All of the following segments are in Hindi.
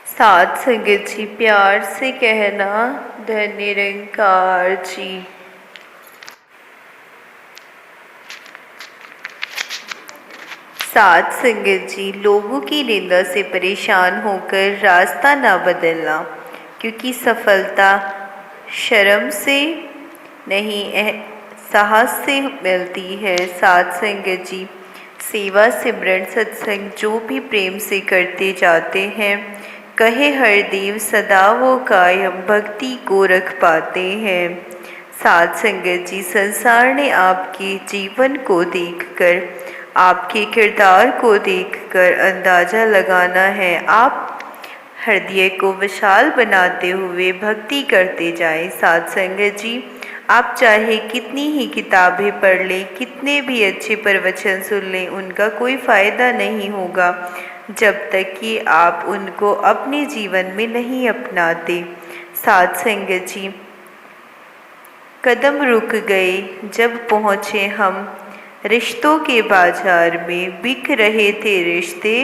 साथ संगत जी प्यार से कहना धन्य निरंकार जी। साथ संगत जी, लोगों की निंदा से परेशान होकर रास्ता ना बदलना, क्योंकि सफलता शर्म से नहीं साहस से मिलती है। साथ संगत जी, सेवा सिमरन सत्संग जो भी प्रेम से करते जाते हैं, कहे हर देव सदा वो कायम भक्ति को रख पाते हैं। साथ संगत जी, संसार ने आपके जीवन को देखकर, आपके किरदार को देखकर अंदाजा लगाना है। आप हृदय को विशाल बनाते हुए भक्ति करते जाएं। साथ संगत जी, आप चाहे कितनी ही किताबें पढ़ लें, कितने भी अच्छे प्रवचन सुन लें, उनका कोई फ़ायदा नहीं होगा जब तक कि आप उनको अपने जीवन में नहीं अपनाते। साथ संगत जी, कदम रुक गए जब पहुँचे हम रिश्तों के बाजार में, बिक रहे थे रिश्ते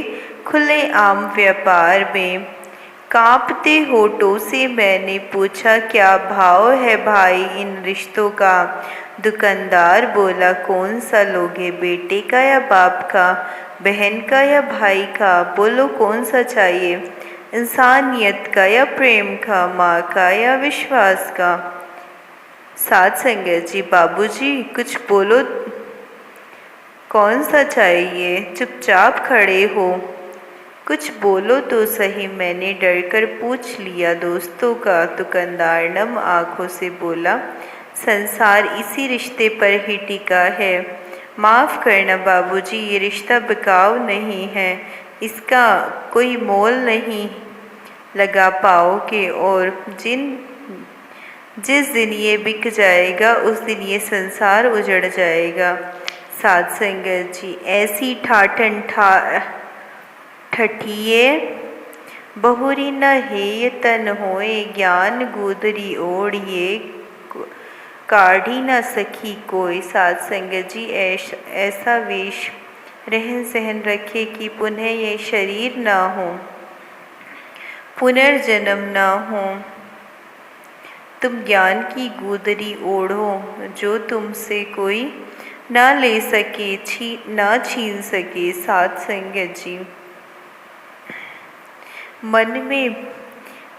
खुले आम व्यापार में। कांपते होठों से मैंने पूछा, क्या भाव है भाई इन रिश्तों का? दुकानदार बोला, कौन सा लोगे, बेटे का या बाप का, बहन का या भाई का? बोलो कौन सा चाहिए, इंसानियत का या प्रेम का, माँ का या विश्वास का? साथ संगत जी, बाबूजी कुछ बोलो, कौन सा चाहिए? चुपचाप खड़े हो, कुछ बोलो तो सही, मैंने डर कर पूछ लिया दोस्तों का। दुकानदार नम आंखों से बोला, संसार इसी रिश्ते पर ही टिका है। माफ़ करना बाबूजी, ये रिश्ता बिकाऊ नहीं है, इसका कोई मोल नहीं लगा पाओगे, और जिस दिन ये बिक जाएगा उस दिन ये संसार उजड़ जाएगा। साथ संगत जी, ऐसी ठाठन ठठिए बहुरी न हेय तन होए, ज्ञान गुदरी ओढ़िए काढ़ी न सखी कोई। साथ संगत जी, ऐसा वेश रहन सहन रखे कि पुनः ये शरीर ना हो, पुनर्जन्म ना हो। तुम ज्ञान की गुदरी ओढ़ो, जो तुमसे कोई ना ले सके, ना छीन सके। साथ संगत जी, मन में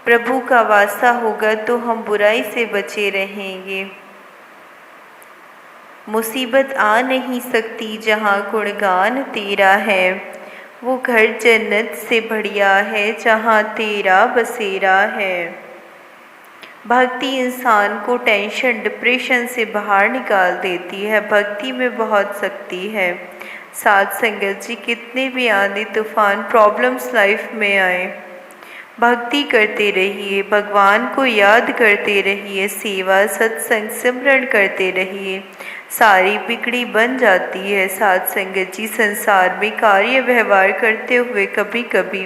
प्रभु का वासा होगा तो हम बुराई से बचे रहेंगे। मुसीबत आ नहीं सकती जहाँ गुणगान तेरा है, वो घर जन्नत से बढ़िया है जहाँ तेरा बसेरा है। भक्ति इंसान को टेंशन डिप्रेशन से बाहर निकाल देती है। भक्ति में बहुत शक्ति है। साथ संगत जी, कितने भी आंधी तूफान प्रॉब्लम्स लाइफ में आए, भक्ति करते रहिए, भगवान को याद करते रहिए, सेवा सत्संग सिमरन करते रहिए, सारी बिगड़ी बन जाती है। साथ संगत जी, संसार में कार्य व्यवहार करते हुए कभी कभी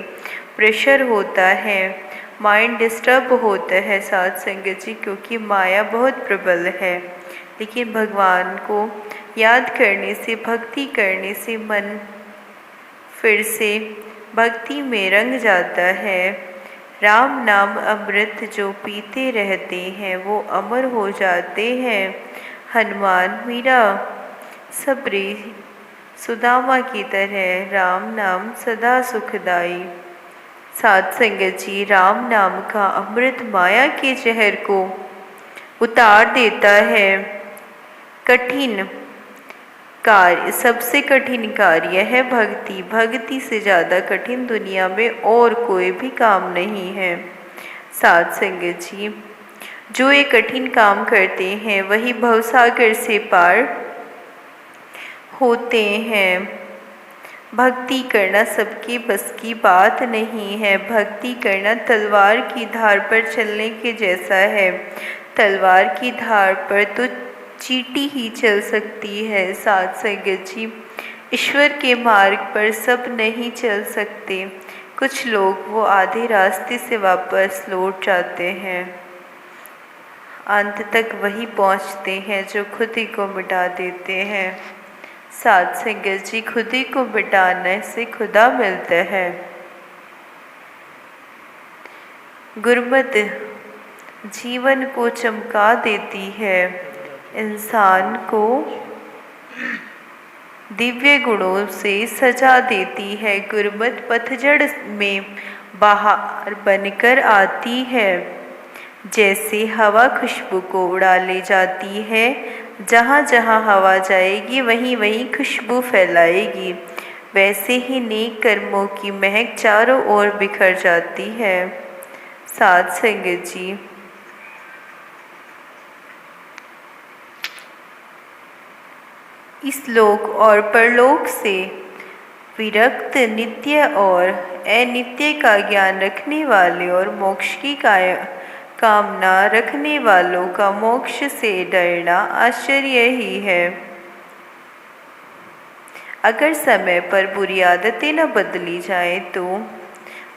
प्रेशर होता है, माइंड डिस्टर्ब होता है। साथ संगत जी, क्योंकि माया बहुत प्रबल है, लेकिन भगवान को याद करने से, भक्ति करने से मन फिर से भक्ति में रंग जाता है। राम नाम अमृत जो पीते रहते हैं वो अमर हो जाते हैं। हनुमान मीरा सबरी सुदामा की तरह राम नाम सदा सुखदाई। साथ संगत जी, राम नाम का अमृत माया के जहर को उतार देता है। कठिन कार्य, सबसे कठिन कार्य है भक्ति। भक्ति से ज़्यादा कठिन दुनिया में और कोई भी काम नहीं है। साथ संगत जी, जो ये कठिन काम करते हैं वही भवसागर से पार होते हैं। भक्ति करना सबकी बस की बात नहीं है। भक्ति करना तलवार की धार पर चलने के जैसा है। तलवार की धार पर तो चींटी ही चल सकती है। साथ संगत जी, ईश्वर के मार्ग पर सब नहीं चल सकते। कुछ लोग वो आधे रास्ते से वापस लौट जाते हैं। अंत तक वही पहुंचते हैं जो खुद ही को मिटा देते हैं। साथ संगत जी, खुद ही को मिटाने से खुदा मिलता है। गुरमत जीवन को चमका देती है, इंसान को दिव्य गुणों से सजा देती है। गुरमत पतझड़ में बहार बनकर आती है, जैसे हवा खुशबू को उड़ा ले जाती है। जहाँ जहाँ हवा जाएगी वहीं वहीं खुशबू फैलाएगी। वैसे ही नेक कर्मों की महक चारों ओर बिखर जाती है। साध संगत जी, इस लोक और परलोक से विरक्त, नित्य और अनित्य का ज्ञान रखने वाले और मोक्ष की कामना रखने वालों का मोक्ष से डरना आश्चर्य ही है। अगर समय पर बुरी आदतें न बदली जाए तो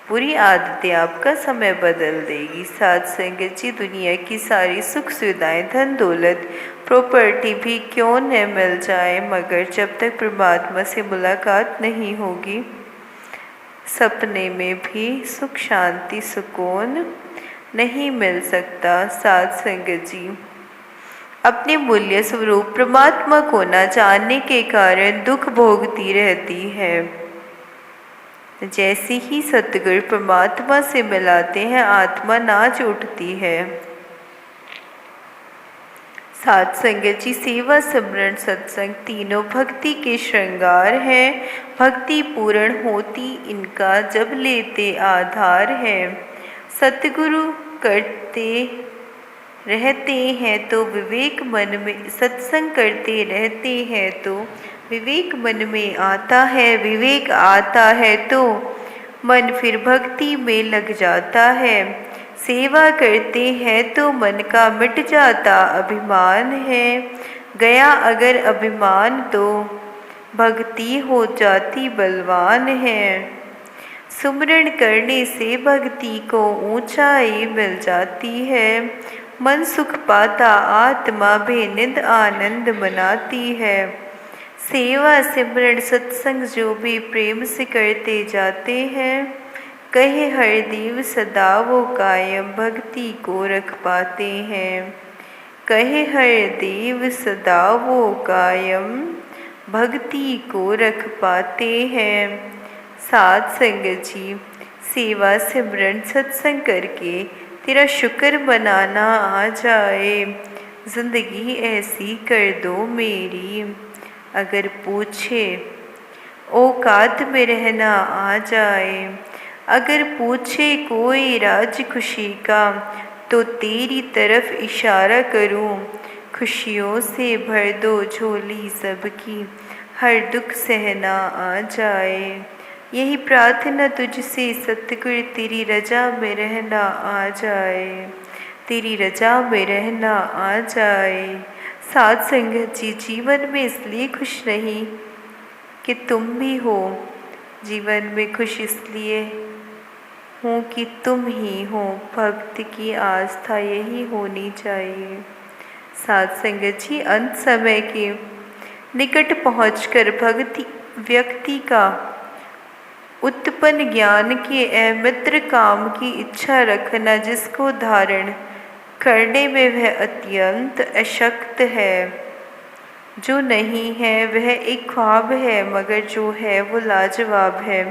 बुरी आदतें आपका समय बदल देगी। साथ संगत जी, दुनिया की सारी सुख सुविधाएं, धन दौलत, प्रॉपर्टी भी क्यों न मिल जाए, मगर जब तक परमात्मा से मुलाकात नहीं होगी, सपने में भी सुख शांति सुकून नहीं मिल सकता। साथ संगत जी, अपने मूल्य स्वरूप परमात्मा को न जानने के कारण दुख भोगती रहती है। जैसे ही सतगुरु परमात्मा से मिलाते हैं, आत्मा नाच उठती है। साथ संगत जी, सेवा, सिमरन, सत्संग तीनों भक्ति के श्रृंगार हैं। भक्ति पूर्ण होती इनका जब लेते आधार है। सतगुरु करते रहते हैं तो विवेक मन में, सत्संग करते रहते हैं तो विवेक मन में आता है। विवेक आता है तो मन फिर भक्ति में लग जाता है। सेवा करते हैं तो मन का मिट जाता अभिमान है। गया अगर अभिमान तो भक्ति हो जाती बलवान है। सुमरण करने से भक्ति को ऊंचाई मिल जाती है। मन सुख पाता आत्मा बेनिंद आनंद मनाती है। सेवा, सिमरन, सत्संग जो भी प्रेम से करते जाते हैं, कहे हर देव सदा वो कायम भक्ति को रख पाते हैं। कहे हर देव सदा वो कायम भक्ति को रख पाते हैं। साथ संगत जी, सेवा, सिमरन, सत्संग करके तेरा शुक्र मनाना आ जाए। जिंदगी ऐसी कर दो मेरी, अगर पूछे औकात में रहना आ जाए। अगर पूछे कोई राज खुशी का तो तेरी तरफ इशारा करूं। खुशियों से भर दो झोली सबकी, हर दुख सहना आ जाए। यही प्रार्थना तुझसे सतगुरु, तेरी रजा में रहना आ जाए। तेरी रजा में रहना आ जाए। साथ संगत जी, जीवन में इसलिए खुश नहीं कि तुम भी हो, जीवन में खुश इसलिए हूँ कि तुम ही हो। भक्त की आस्था यही होनी चाहिए। साथ संगत जी, अंत समय के निकट पहुंचकर भक्ति व्यक्ति का उत्पन्न ज्ञान के अमित्र काम की इच्छा रखना, जिसको धारण करने में वह अत्यंत अशक्त है। जो नहीं है वह एक ख्वाब है, मगर जो है वो लाजवाब है।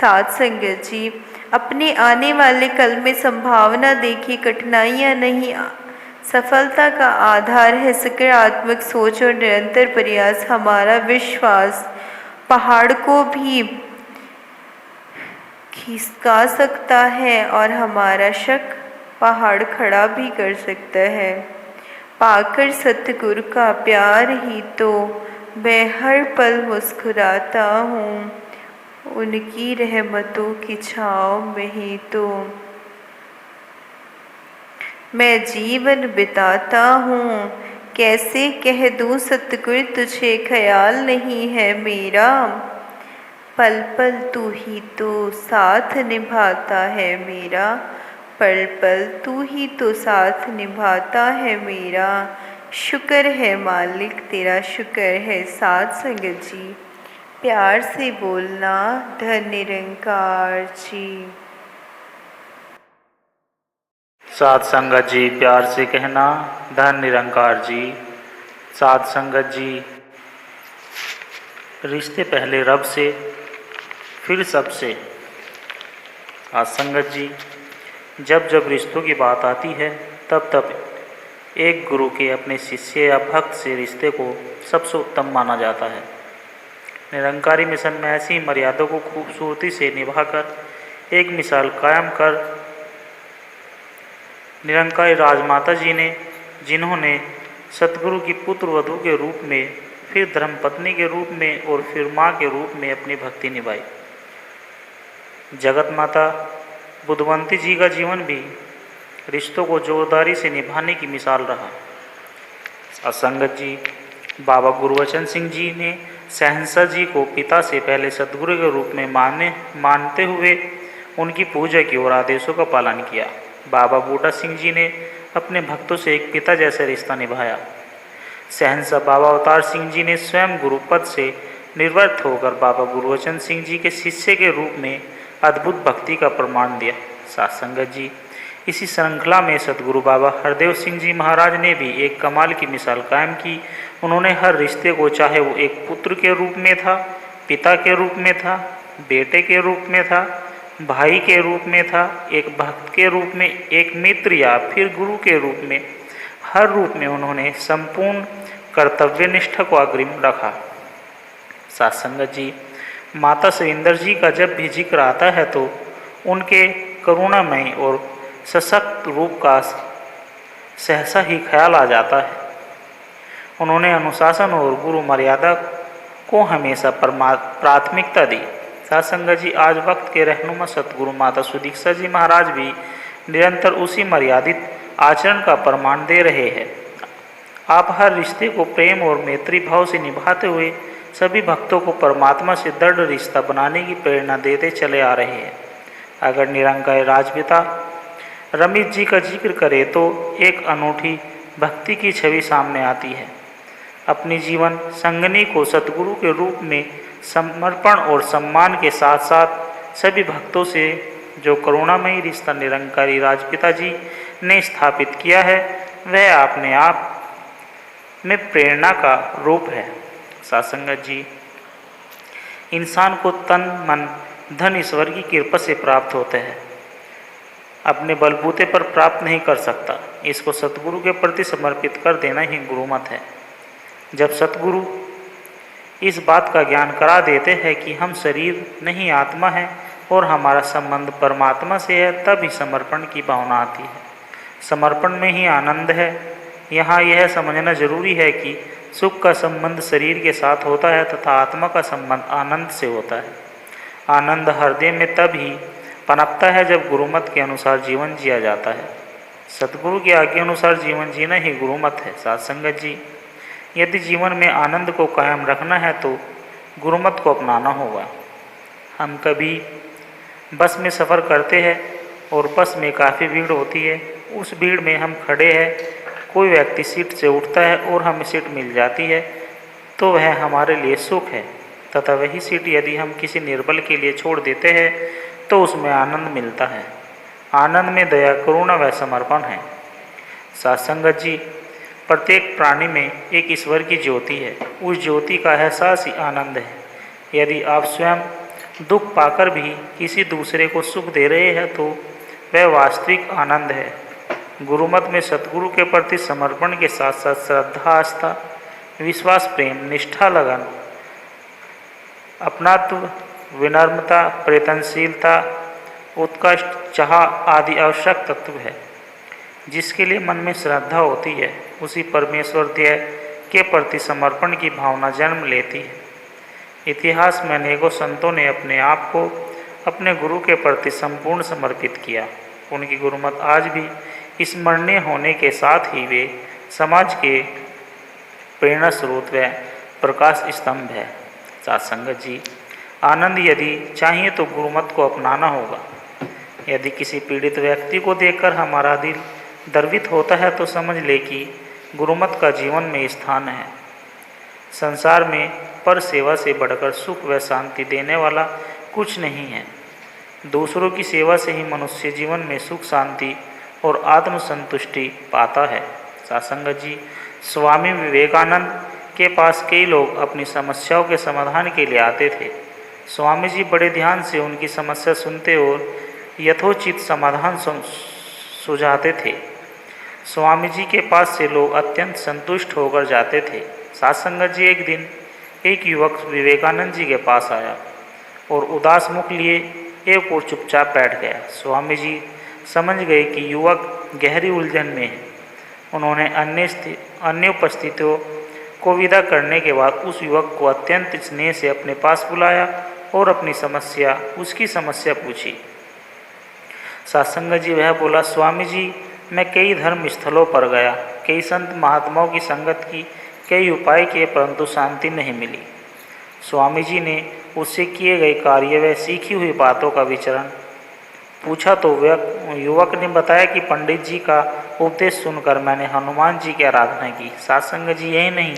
साथ संगत जी, अपने आने वाले कल में संभावना देखिए। कठिनाइयाँ नहीं, सफलता का आधार है सकारात्मक सोच और निरंतर प्रयास। हमारा विश्वास पहाड़ को भी खिसका सकता है और हमारा शक पहाड़ खड़ा भी कर सकता है। पाकर सतगुरु का प्यार ही तो मैं हर पल मुस्कुराता हूँ। उनकी रहमतों की छाँव में ही तो मैं जीवन बिताता हूँ। कैसे कह दूँ सतगुरु तुझे ख्याल नहीं है मेरा। पल पल तू ही तो साथ निभाता है मेरा। पल पल तू ही तो साथ निभाता है मेरा। शुक्र है मालिक तेरा, शुक्र है। साथ संगत जी, प्यार से बोलना, धन निरंकार जी। साध संगत जी प्यार से कहना, धन निरंकार जी। साध संगत जी, रिश्ते पहले रब से फिर सबसे। साध संगत जी, जब जब रिश्तों की बात आती है तब तब एक गुरु के अपने शिष्य या भक्त से रिश्ते को सबसे उत्तम माना जाता है। निरंकारी मिशन में ऐसी मर्यादा को खूबसूरती से निभाकर एक मिसाल कायम कर निरंकारी राजमाता जी ने, जिन्होंने सतगुरु की पुत्र वधू के रूप में, फिर धर्मपत्नी के रूप में और फिर माँ के रूप में अपनी भक्ति निभाई। जगत माता बुद्धवंती जी का जीवन भी रिश्तों को जोरदारी से निभाने की मिसाल रहा। सत्संगत जी, बाबा गुरबचन सिंह जी ने सहनसा जी को पिता से पहले सतगुरु के रूप में मानते हुए उनकी पूजा की और आदेशों का पालन किया। बाबा बूटा सिंह जी ने अपने भक्तों से एक पिता जैसा रिश्ता निभाया। सहनसा बाबा अवतार सिंह जी ने स्वयं गुरुपद से निर्वृत्त होकर बाबा गुरबचन सिंह जी के शिष्य के रूप में अद्भुत भक्ति का प्रमाण दिया। सत्संगत जी, इसी श्रृंखला में सतगुरु बाबा हरदेव सिंह जी महाराज ने भी एक कमाल की मिसाल कायम की। उन्होंने हर रिश्ते को, चाहे वो एक पुत्र के रूप में था, पिता के रूप में था, बेटे के रूप में था, भाई के रूप में था, एक भक्त के रूप में, एक मित्र या फिर गुरु के रूप में, हर रूप में उन्होंने संपूर्ण कर्तव्यनिष्ठा को अग्रिम रखा। सत्संगत जी, माता सविंदर जी का जब भी जिक्र आता है तो उनके करुणामय और सशक्त रूप का सहसा ही ख्याल आ जाता है। उन्होंने अनुशासन और गुरु मर्यादा को हमेशा प्राथमिकता दी। सत्संगत जी, आज वक्त के रहनुमा सतगुरु माता सुदीक्षा जी महाराज भी निरंतर उसी मर्यादित आचरण का प्रमाण दे रहे हैं। आप हर रिश्ते को प्रेम और मैत्री भाव से निभाते हुए सभी भक्तों को परमात्मा से दृढ़ रिश्ता बनाने की प्रेरणा देते चले आ रहे हैं। अगर निरंकारी राजपिता रमेश जी का जिक्र करें तो एक अनूठी भक्ति की छवि सामने आती है। अपनी जीवन संगनी को सतगुरु के रूप में समर्पण और सम्मान के साथ साथ सभी भक्तों से जो करुणामयी रिश्ता निरंकारी राजपिता जी ने स्थापित किया है, वह अपने आप में प्रेरणा का रूप है। सत्संगत जी, इंसान को तन मन धन ईश्वर की कृपा से प्राप्त होते हैं, अपने बलबूते पर प्राप्त नहीं कर सकता। इसको सतगुरु के प्रति समर्पित कर देना ही गुरुमत है। जब सतगुरु इस बात का ज्ञान करा देते हैं कि हम शरीर नहीं आत्मा है और हमारा संबंध परमात्मा से है, तब ही समर्पण की भावना आती है। समर्पण में ही आनंद है। यहाँ यह समझना जरूरी है कि सुख का संबंध शरीर के साथ होता है तथा आत्मा का संबंध आनंद से होता है। आनंद हृदय में तब ही पनपता है जब गुरुमत के अनुसार जीवन जिया जाता है। सतगुरु की आज्ञा अनुसार जीवन जीना ही गुरुमत है। सत्संगत जी, यदि जीवन में आनंद को कायम रखना है तो गुरुमत को अपनाना होगा। हम कभी बस में सफ़र करते हैं और बस में काफ़ी भीड़ होती है। उस भीड़ में हम खड़े हैं, कोई व्यक्ति सीट से उठता है और हमें सीट मिल जाती है तो वह हमारे लिए सुख है, तथा वही सीट यदि हम किसी निर्बल के लिए छोड़ देते हैं तो उसमें आनंद मिलता है। आनंद में दया, करुणा व समर्पण है। सत्संगत जी, प्रत्येक प्राणी में एक ईश्वर की ज्योति है। उस ज्योति का एहसास ही आनंद है। यदि आप स्वयं दुख पाकर भी किसी दूसरे को सुख दे रहे हैं तो वह वास्तविक आनंद है। गुरुमत में सतगुरु के प्रति समर्पण के साथ साथ श्रद्धा, आस्था, विश्वास, प्रेम, निष्ठा, लगन, अपनात्व, विनम्रता, प्रयत्नशीलता, उत्कृष्ट चाह आदि आवश्यक तत्व है। जिसके लिए मन में श्रद्धा होती है उसी परमेश्वर ध्येय के प्रति समर्पण की भावना जन्म लेती है। इतिहास में अनेकों संतों ने अपने आप को अपने गुरु के प्रति संपूर्ण समर्पित किया। उनकी गुरुमत आज भी स्मरणीय होने के साथ ही वे समाज के प्रेरणा स्रोत व प्रकाश स्तंभ है। सत्संगत जी, आनंद यदि चाहिए तो गुरुमत को अपनाना होगा। यदि किसी पीड़ित व्यक्ति को देखकर हमारा दिल द्रवित होता है तो समझ ले कि गुरुमत का जीवन में स्थान है। संसार में पर सेवा से बढ़कर सुख व शांति देने वाला कुछ नहीं है। दूसरों की सेवा से ही मनुष्य जीवन में सुख, शांति और आत्मसंतुष्टि पाता है। सासंगत जी, स्वामी विवेकानंद के पास कई लोग अपनी समस्याओं के समाधान के लिए आते थे। स्वामी जी बड़े ध्यान से उनकी समस्या सुनते और यथोचित समाधान सुझाते थे। स्वामी जी के पास से लोग अत्यंत संतुष्ट होकर जाते थे। सासंगत जी, एक दिन एक युवक विवेकानंद जी के पास आया और उदास मुख लिए एक और चुपचाप बैठ गया। स्वामी जी समझ गए कि युवक गहरी उलझन में है। उन्होंने अन्य उपस्थितियों को विदा करने के बाद उस युवक को अत्यंत स्नेह से अपने पास बुलाया और अपनी समस्या, उसकी समस्या पूछी। सासंगत जी, वह बोला, स्वामी जी, मैं कई धर्म स्थलों पर गया, कई संत महात्माओं की संगत की, कई उपाय किए, परंतु शांति नहीं मिली। स्वामी जी ने उससे किए गए कार्य व सीखी हुई बातों का विचरण पूछा तो युवक ने बताया कि पंडित जी का उपदेश सुनकर मैंने हनुमान जी की आराधना की। सासंगत जी, यही नहीं,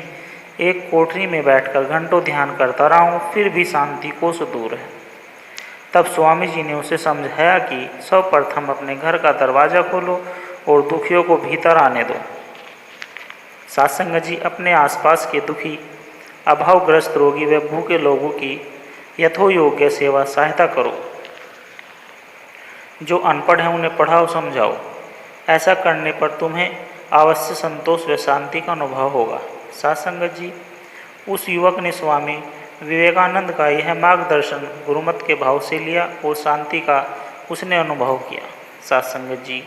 एक कोठरी में बैठकर घंटों ध्यान करता रहा हूँ, फिर भी शांति कोस दूर है। तब स्वामी जी ने उसे समझाया कि सर्वप्रथम अपने घर का दरवाज़ा खोलो और दुखियों को भीतर आने दो। सासंगत जी, अपने आसपास के दुखी, अभावग्रस्त रोगी व भूखे लोगों की यथोयोग्य सेवा सहायता करो। जो अनपढ़ हैं उन्हें पढ़ाओ, समझाओ। ऐसा करने पर तुम्हें अवश्य संतोष व शांति का अनुभव होगा। सासंगत जी, उस युवक ने स्वामी विवेकानंद का यह मार्गदर्शन गुरुमत के भाव से लिया और शांति का उसने अनुभव किया। सासंगत जी,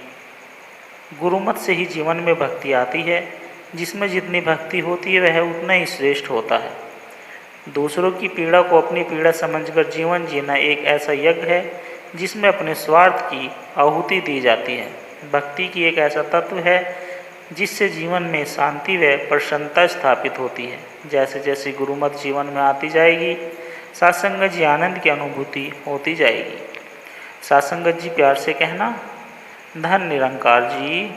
गुरुमत से ही जीवन में भक्ति आती है। जिसमें जितनी भक्ति होती है वह उतना ही श्रेष्ठ होता है। दूसरों की पीड़ा को अपनी पीड़ा समझकर जीवन जीना एक ऐसा यज्ञ है जिसमें अपने स्वार्थ की आहुति दी जाती है। भक्ति की एक ऐसा तत्व है जिससे जीवन में शांति व प्रसन्नता स्थापित होती है। जैसे जैसे गुरुमत जीवन में आती जाएगी, सासंगत जी, आनंद की अनुभूति होती जाएगी। सासंगत जी, प्यार से कहना, धन निरंकार जी।